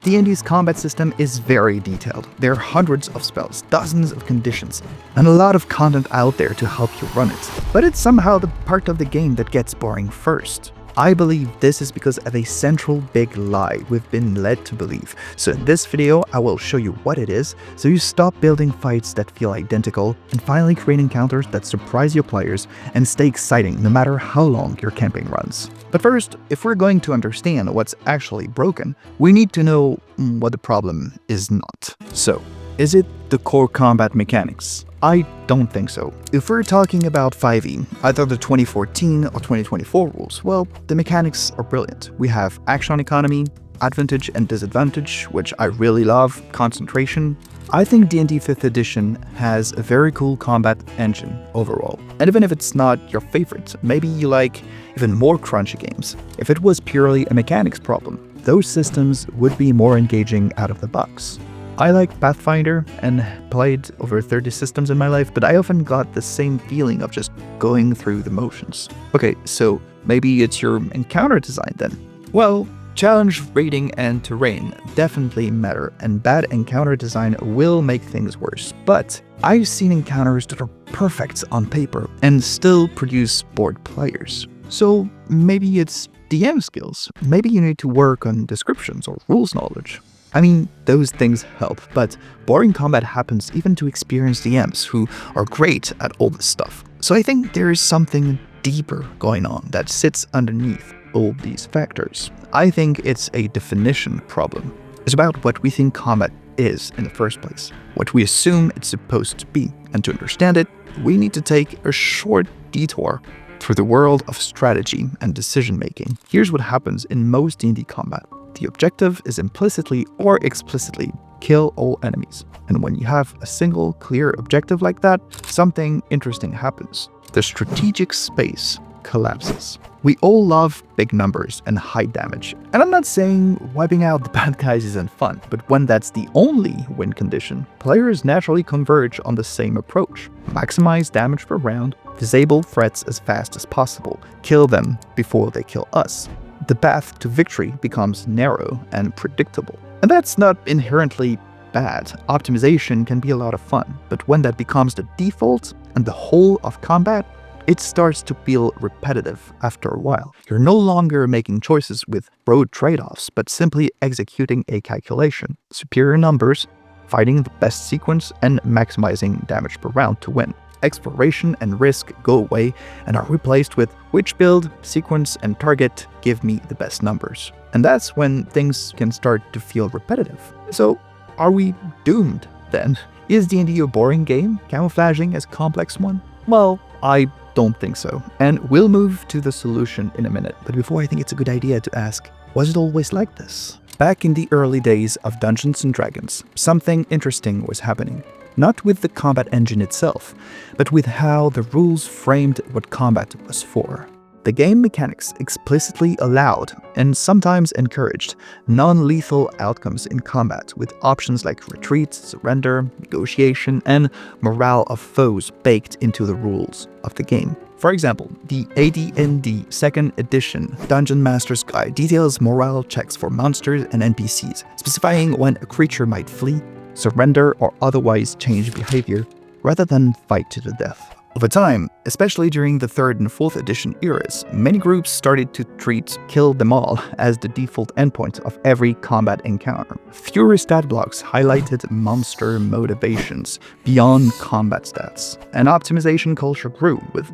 D&D's combat system is very detailed. There are hundreds of spells, dozens of conditions, and a lot of content out there to help you run it. But it's somehow the part of the game that gets boring first. I believe this is because of a central big lie we've been led to believe. So in this video, I will show you what it is, so you stop building fights that feel identical and finally create encounters that surprise your players and stay exciting no matter how long your campaign runs. But first, if we're going to understand what's actually broken, we need to know what the problem is not. So, is it the core combat mechanics? I don't think so. If we're talking about 5e, either the 2014 or 2024 rules, well, the mechanics are brilliant. We have action economy, advantage and disadvantage, which I really love, concentration. I think D&D 5th edition has a very cool combat engine overall. And even if it's not your favorite, maybe you like even more crunchy games. If it was purely a mechanics problem, those systems would be more engaging out of the box. I like Pathfinder and played over 30 systems in my life, but I often got the same feeling of just going through the motions. Okay, so maybe it's your encounter design then. Well, challenge, rating, and terrain definitely matter, and bad encounter design will make things worse. But I've seen encounters that are perfect on paper and still produce bored players. So maybe it's DM skills. Maybe you need to work on descriptions or rules knowledge. I mean, those things help, but boring combat happens even to experienced DMs who are great at all this stuff. So I think there is something deeper going on that sits underneath all these factors. I think it's a definition problem. It's about what we think combat is in the first place, what we assume it's supposed to be, and to understand it, we need to take a short detour through the world of strategy and decision-making. Here's what happens in most D&D combat. The objective is implicitly or explicitly kill all enemies. And when you have a single clear objective like that, something interesting happens. The strategic space collapses. We all love big numbers and high damage. And I'm not saying wiping out the bad guys isn't fun, but when that's the only win condition, players naturally converge on the same approach. Maximize damage per round, disable threats as fast as possible, kill them before they kill us. The path to victory becomes narrow and predictable. And that's not inherently bad. Optimization can be a lot of fun, but when that becomes the default and the whole of combat, it starts to feel repetitive after a while. You're no longer making choices with broad trade-offs, but simply executing a calculation. Superior numbers, fighting the best sequence, and maximizing damage per round to win. Exploration and risk go away and are replaced with which build, sequence, and target give me the best numbers. And that's when things can start to feel repetitive. So, are we doomed then? Is D&D a boring game, camouflaging as a complex one? Well, I don't think so. And we'll move to the solution in a minute. But before, I think it's a good idea to ask, was it always like this? Back in the early days of Dungeons & Dragons, something interesting was happening. Not with the combat engine itself, but with how the rules framed what combat was for. The game mechanics explicitly allowed, and sometimes encouraged, non-lethal outcomes in combat with options like retreat, surrender, negotiation, and morale of foes baked into the rules of the game. For example, the AD&D 2nd edition Dungeon Master's Guide details morale checks for monsters and NPCs, specifying when a creature might flee, surrender, or otherwise change behavior, rather than fight to the death. Over time, especially during the 3rd and 4th edition eras, many groups started to treat kill them all as the default endpoint of every combat encounter. Fewer stat blocks highlighted monster motivations beyond combat stats. And optimization culture grew with,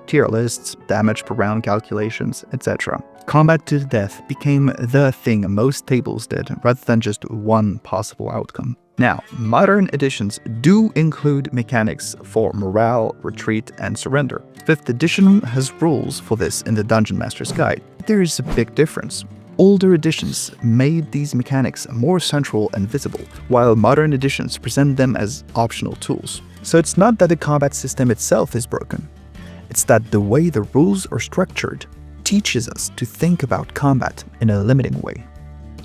tier lists, damage per round calculations, etc. Combat to the death became the thing most tables did, rather than just one possible outcome. Now, modern editions do include mechanics for morale, retreat, and surrender. 5th edition has rules for this in the Dungeon Master's Guide. There is a big difference. Older editions made these mechanics more central and visible, while modern editions present them as optional tools. So it's not that the combat system itself is broken. It's that the way the rules are structured teaches us to think about combat in a limiting way.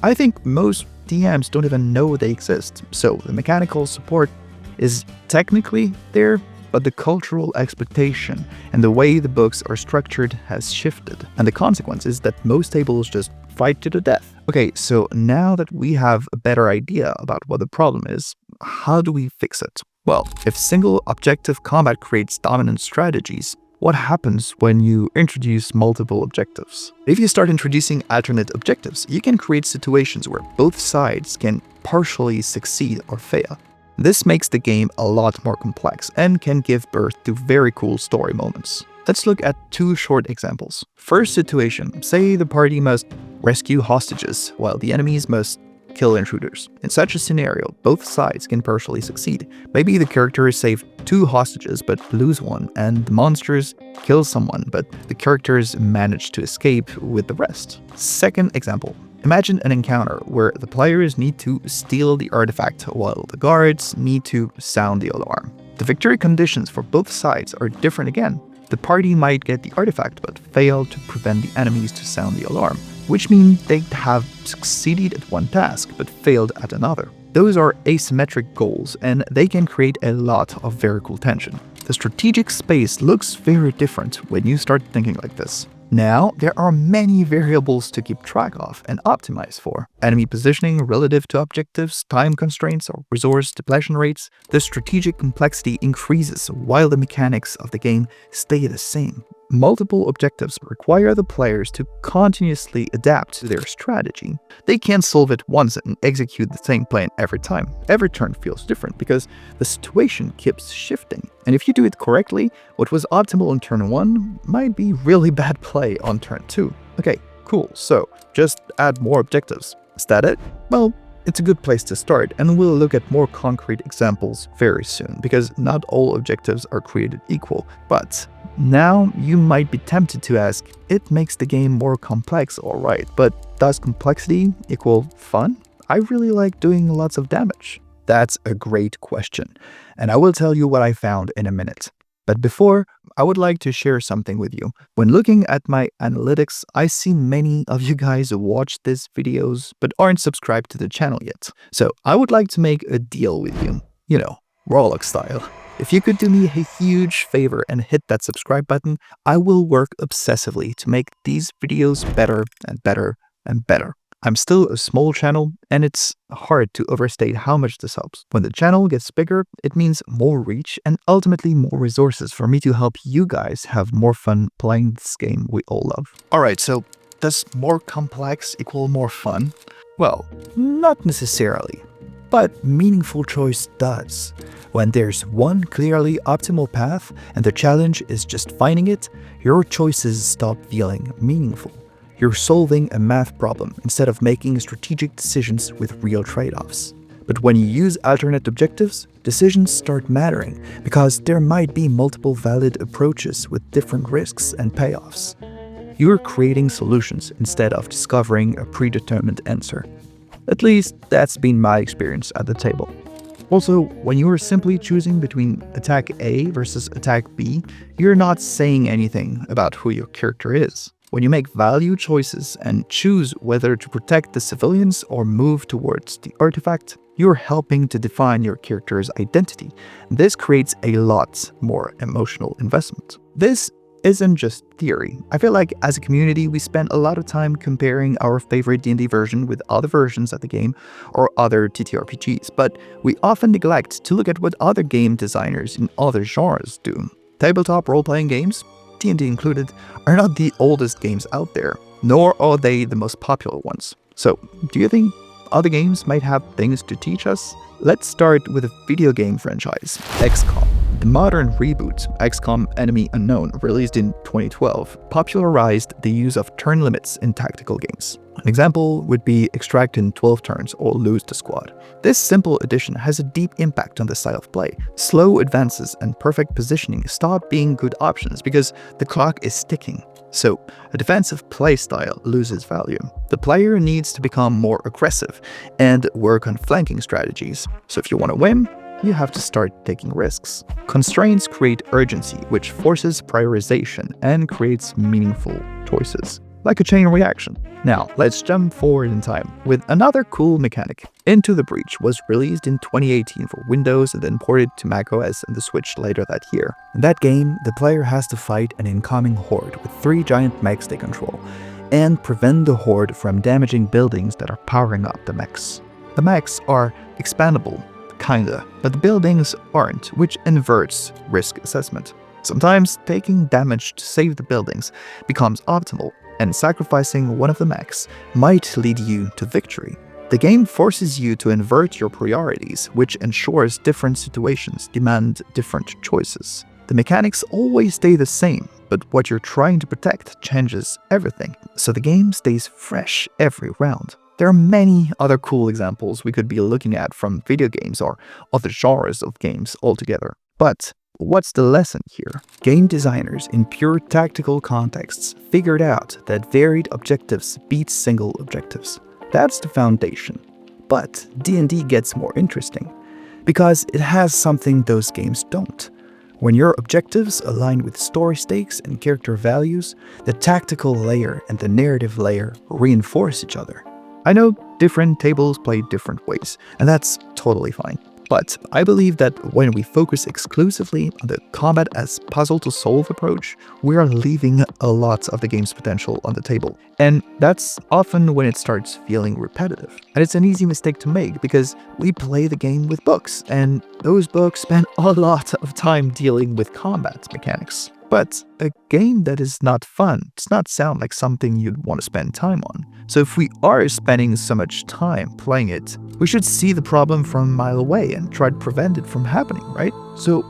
I think most DMs don't even know they exist, so the mechanical support is technically there, but the cultural expectation and the way the books are structured has shifted, and the consequence is that most tables just fight to the death Okay, so now that we have a better idea about what the problem is, how do we fix it? Well, if single objective combat creates dominant strategies, what happens when you introduce multiple objectives? If you start introducing alternate objectives, you can create situations where both sides can partially succeed or fail. This makes the game a lot more complex and can give birth to very cool story moments. Let's look at two short examples. First situation, say the party must rescue hostages while the enemies must kill intruders. In such a scenario, both sides can partially succeed. Maybe the characters save 2 hostages but lose one, and the monsters kill someone but the characters manage to escape with the rest. Second example. Imagine an encounter where the players need to steal the artifact while the guards need to sound the alarm. The victory conditions for both sides are different again. The party might get the artifact but fail to prevent the enemies to sound the alarm, which means they have succeeded at one task but failed at another. Those are asymmetric goals and they can create a lot of very cool tension. The strategic space looks very different when you start thinking like this. Now, there are many variables to keep track of and optimize for. Enemy positioning relative to objectives, time constraints, or resource depletion rates. The strategic complexity increases while the mechanics of the game stay the same. Multiple objectives require the players to continuously adapt to their strategy. They can't solve it once and execute the same plan every time. Every turn feels different because the situation keeps shifting. And if you do it correctly, what was optimal on turn 1 might be really bad play on turn 2. Okay, cool, so just add more objectives. Is that it? Well, it's a good place to start, and we'll look at more concrete examples very soon, because not all objectives are created equal. But now you might be tempted to ask, it makes the game more complex, alright, but does complexity equal fun? I really like doing lots of damage. That's a great question, and I will tell you what I found in a minute. But before, I would like to share something with you. When looking at my analytics, I see many of you guys watch these videos but aren't subscribed to the channel yet. So I would like to make a deal with you, you know, Warlock style. If you could do me a huge favor and hit that subscribe button, I will work obsessively to make these videos better and better and better. I'm still a small channel, and it's hard to overstate how much this helps. When the channel gets bigger, it means more reach and ultimately more resources for me to help you guys have more fun playing this game we all love. Alright, so does more complex equal more fun? Well, not necessarily, but meaningful choice does. When there's one clearly optimal path and the challenge is just finding it, your choices stop feeling meaningful. You're solving a math problem instead of making strategic decisions with real trade-offs. But when you use alternate objectives, decisions start mattering because there might be multiple valid approaches with different risks and payoffs. You're creating solutions instead of discovering a predetermined answer. At least that's been my experience at the table. Also, when you are simply choosing between attack A versus attack B, you're not saying anything about who your character is. When you make value choices and choose whether to protect the civilians or move towards the artifact, you're helping to define your character's identity. This creates a lot more emotional investment. This isn't just theory. I feel like as a community, we spend a lot of time comparing our favorite D&D version with other versions of the game or other TTRPGs, but we often neglect to look at what other game designers in other genres do. Tabletop role-playing games, D&D included, are not the oldest games out there, nor are they the most popular ones. So, do you think other games might have things to teach us? Let's start with a video game franchise, XCOM. The modern reboot, XCOM Enemy Unknown, released in 2012, popularized the use of turn limits in tactical games. An example would be extract in 12 turns or lose the squad. This simple addition has a deep impact on the style of play. Slow advances and perfect positioning stop being good options because the clock is ticking. So, a defensive playstyle loses value. The player needs to become more aggressive and work on flanking strategies. So if you want to win, you have to start taking risks. Constraints create urgency, which forces prioritization and creates meaningful choices, like a chain reaction. Now, let's jump forward in time with another cool mechanic. Into the Breach was released in 2018 for Windows and then ported to macOS and the Switch later that year. In that game, the player has to fight an incoming horde with 3 giant mechs they control. and prevent the horde from damaging buildings that are powering up the mechs. The mechs are expandable, kinda, but the buildings aren't, which inverts risk assessment. Sometimes taking damage to save the buildings becomes optimal, and sacrificing one of the mechs might lead you to victory. The game forces you to invert your priorities, which ensures different situations demand different choices. The mechanics always stay the same, but what you're trying to protect changes everything, so the game stays fresh every round. There are many other cool examples we could be looking at from video games or other genres of games altogether. But what's the lesson here? Game designers in pure tactical contexts figured out that varied objectives beat single objectives. That's the foundation. But D&D gets more interesting, because it has something those games don't. When your objectives align with story stakes and character values, the tactical layer and the narrative layer reinforce each other. I know different tables play different ways, and that's totally fine. But I believe that when we focus exclusively on the combat as puzzle-to-solve approach, we are leaving a lot of the game's potential on the table. And that's often when it starts feeling repetitive. And it's an easy mistake to make because we play the game with books, and those books spend a lot of time dealing with combat mechanics. But a game that is not fun does not sound like something you'd want to spend time on. So if we are spending so much time playing it, we should see the problem from a mile away and try to prevent it from happening, right? So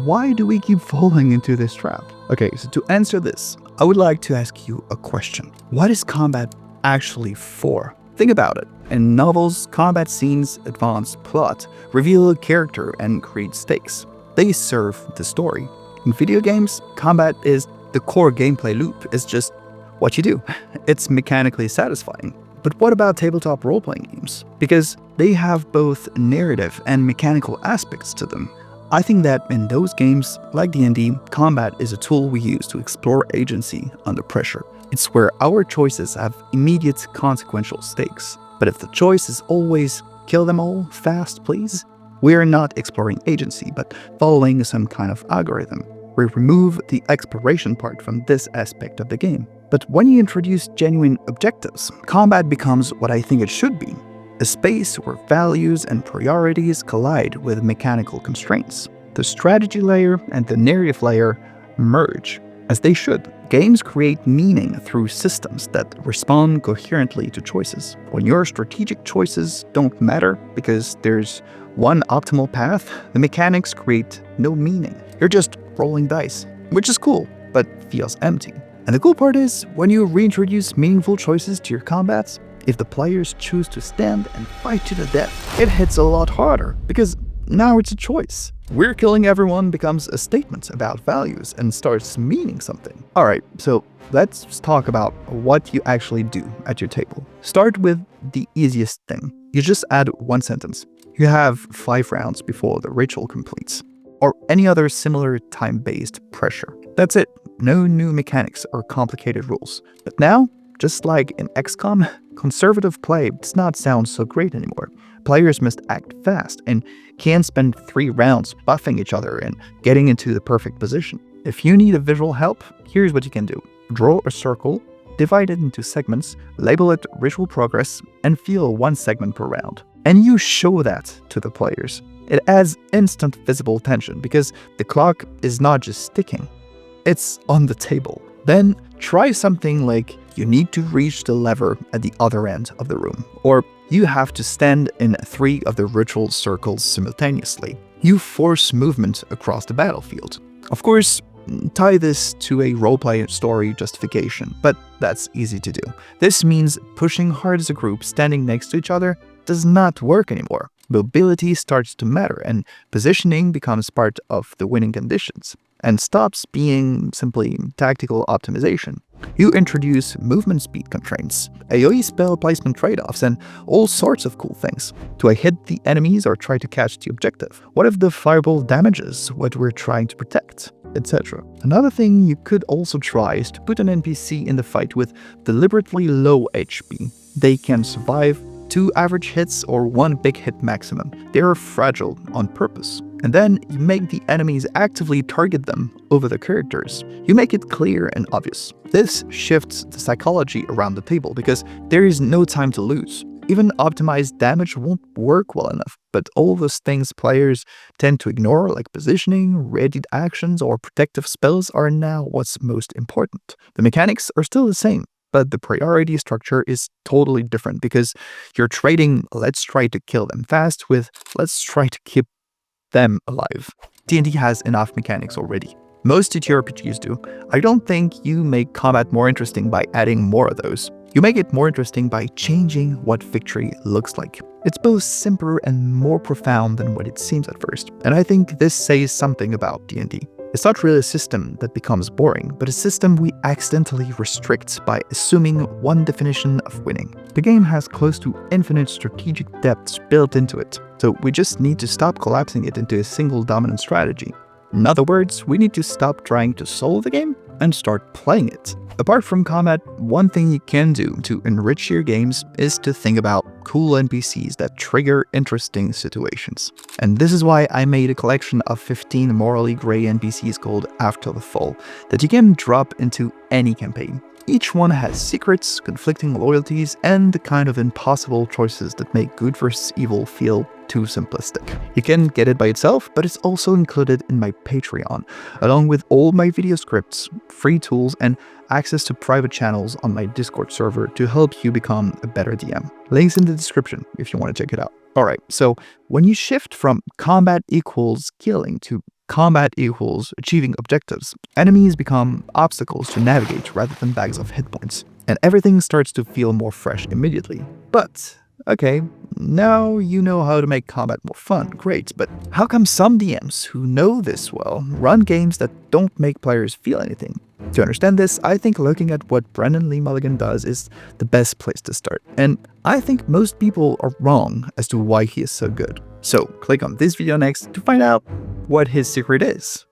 why do we keep falling into this trap? Okay, so to answer this, I would like to ask you a question. What is combat actually for? Think about it. In novels, combat scenes advance plot, reveal a character, and create stakes. They serve the story. In video games, combat is the core gameplay loop. It's just what you do. It's mechanically satisfying. But what about tabletop role-playing games? Because they have both narrative and mechanical aspects to them. I think that in those games, like D&D, combat is a tool we use to explore agency under pressure. It's where our choices have immediate consequential stakes. But if the choice is always kill them all fast, please, we're not exploring agency, but following some kind of algorithm. We remove the exploration part from this aspect of the game. But when you introduce genuine objectives, combat becomes what I think it should be. A space where values and priorities collide with mechanical constraints. The strategy layer and the narrative layer merge, as they should. Games create meaning through systems that respond coherently to choices. When your strategic choices don't matter because there's one optimal path, the mechanics create no meaning. You're just rolling dice, which is cool, but feels empty. And the cool part is, when you reintroduce meaningful choices to your combats, if the players choose to stand and fight to the death, it hits a lot harder, because now it's a choice. We're killing everyone becomes a statement about values and starts meaning something. Alright, so let's talk about what you actually do at your table. Start with the easiest thing. You just add one sentence. You have 5 rounds before the ritual completes, or any other similar time-based pressure. That's it. No new mechanics or complicated rules. But now, just like in XCOM, conservative play does not sound so great anymore. Players must act fast and can't spend 3 rounds buffing each other and getting into the perfect position. If you need a visual help, here's what you can do. Draw a circle, divide it into segments, label it ritual progress, and feel 1 segment per round. And you show that to the players. It adds instant visible tension because the clock is not just ticking, it's on the table. Then try something like you need to reach the lever at the other end of the room, or you have to stand in 3 of the ritual circles simultaneously. You force movement across the battlefield. Of course, tie this to a roleplay story justification, but that's easy to do. This means pushing hard as a group standing next to each other does not work anymore. Mobility starts to matter, and positioning becomes part of the winning conditions, and stops being simply tactical optimization. You introduce movement speed constraints, AoE spell placement trade-offs, and all sorts of cool things. Do I hit the enemies or try to catch the objective? What if the fireball damages what we're trying to protect? Etc. Another thing you could also try is to put an NPC in the fight with deliberately low HP. They can survive 2 average hits or 1 big hit maximum. They are fragile on purpose. And then you make the enemies actively target them over the characters. You make it clear and obvious. This shifts the psychology around the table because there is no time to lose. Even optimized damage won't work well enough, but all those things players tend to ignore, like positioning, readied actions, or protective spells, are now what's most important. The mechanics are still the same, but the priority structure is totally different because you're trading "let's try to kill them fast" with "let's try to keep them alive." D&D has enough mechanics already. Most TTRPGs do. I don't think you make combat more interesting by adding more of those. You make it more interesting by changing what victory looks like. It's both simpler and more profound than what it seems at first, and I think this says something about D&D. It's not really a system that becomes boring, but a system we accidentally restrict by assuming one definition of winning. The game has close to infinite strategic depths built into it, so we just need to stop collapsing it into a single dominant strategy. In other words, we need to stop trying to solve the game and start playing it. Apart from combat, one thing you can do to enrich your games is to think about cool NPCs that trigger interesting situations. And this is why I made a collection of 15 morally gray NPCs called After the Fall that you can drop into any campaign. Each one has secrets, conflicting loyalties, and the kind of impossible choices that make good versus evil feel too simplistic. You can get it by itself, but it's also included in my Patreon, along with all my video scripts, free tools, and access to private channels on my Discord server to help you become a better DM. Links in the description if you want to check it out. Alright, so when you shift from combat equals killing to combat equals achieving objectives, enemies become obstacles to navigate rather than bags of hit points, and everything starts to feel more fresh immediately. But okay, now you know how to make combat more fun, great, but how come some DMs who know this well run games that don't make players feel anything? To understand this, I think looking at what Brendan Lee Mulligan does is the best place to start, and I think most people are wrong as to why he is so good. So click on this video next to find out what his secret is.